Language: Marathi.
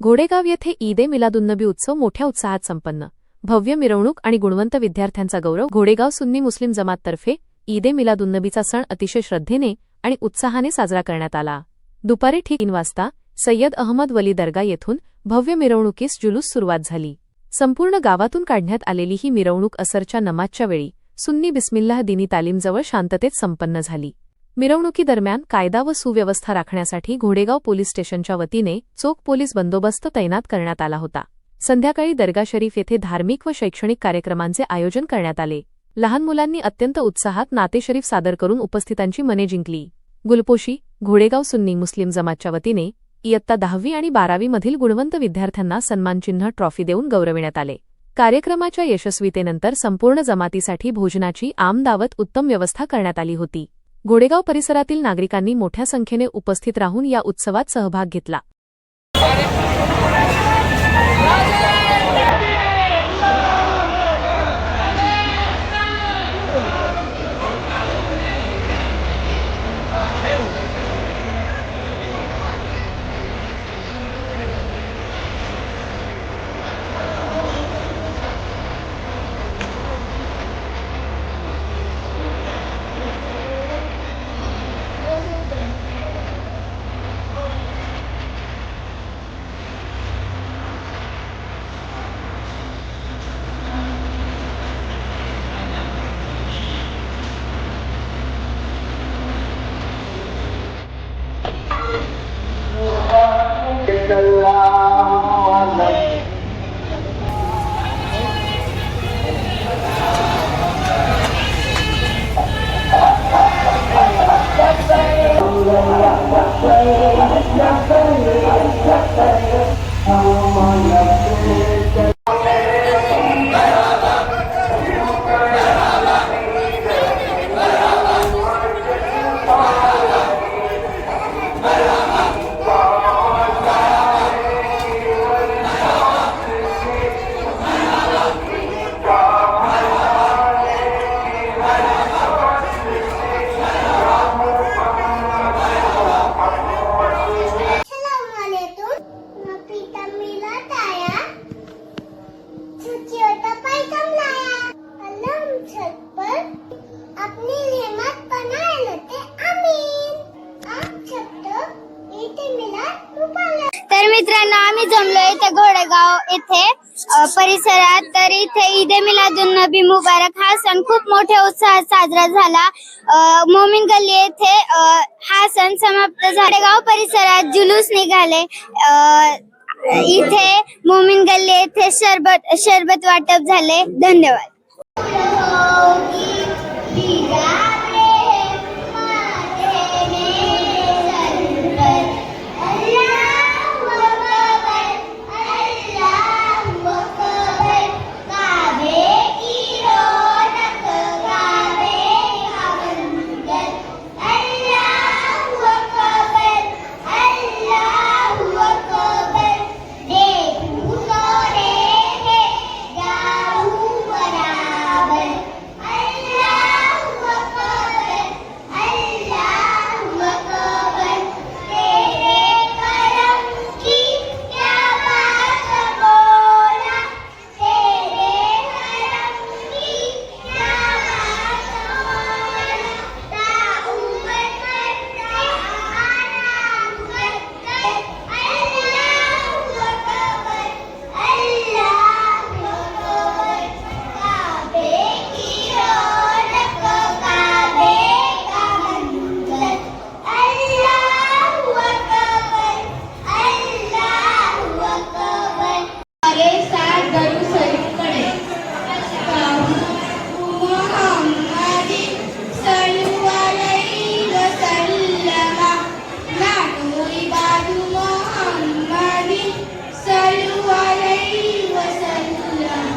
घोडेगाव येथे ईद ए मिलादुन्नबी उत्सव मोठ्या उत्साहात संपन्न। भव्य मिरवणूक आणि गुणवंत विद्यार्थ्यांचा गौरव। घोडेगाव सुन्नी मुस्लिम जमाततर्फे ईद ए मिलादुन्नबीचा सण अतिशय श्रद्धेने आणि उत्साहाने साजरा करण्यात आला। दुपारी ठीक 3 वाजता सय्यद अहमद वली दर्गा येथून भव्य मिरवणुकीस जुलूस सुरुवात झाली। संपूर्ण गावातून काढण्यात आलेली ही मिरवणूक असरच्या नमाजच्या वेळी सुन्नी बिस्मिल्लाह दिनी तालीमजवळ शांततेत संपन्न झाली। मिरवणुकीदरम्यान कायदा व सुव्यवस्था राखण्यासाठी घोडेगाव पोलीस स्टेशनच्या वतीने चोख पोलीस बंदोबस्त तैनात करण्यात आला होता। संध्याकाळी दर्गा शरीफ येथे धार्मिक व शैक्षणिक कार्यक्रमांचे आयोजन करण्यात आले। लहान मुलांनी अत्यंत उत्साहात नाते शरीफ सादर करून उपस्थितांची मने जिंकली। गुलपोशी घोडेगाव सुन्नी मुस्लिम जमातच्या वतीने इयत्ता 10वी आणि 12वी मधील गुणवंत विद्यार्थ्यांना सन्मानचिन्ह ट्रॉफी देऊन गौरविण्यात आले। कार्यक्रमाच्या यशस्वीतेनंतर संपूर्ण जमातीसाठी भोजनाची आम दावत उत्तम व्यवस्था करण्यात आली होती। घोडेगाव परिसरातील नागरिकांनी मोठ्या संख्येने उपस्थित राहून या उत्सवात सहभाग घेतला। तर मित्रांनो, आम्ही जमलोय इथे घोडेगाव येथे परिसरात। तर इथे ईद ए मिलादुन्नबी मुबारक हा सण खूप मोठ्या उत्साहात साजरा झाला। मोमीन गल्ली येथे हा सण समाप्त झाला। गाव परिसरात जुलूस निघाले। इथे मोमीन गल्ली येथे शरबत वाटप झाले। धन्यवाद।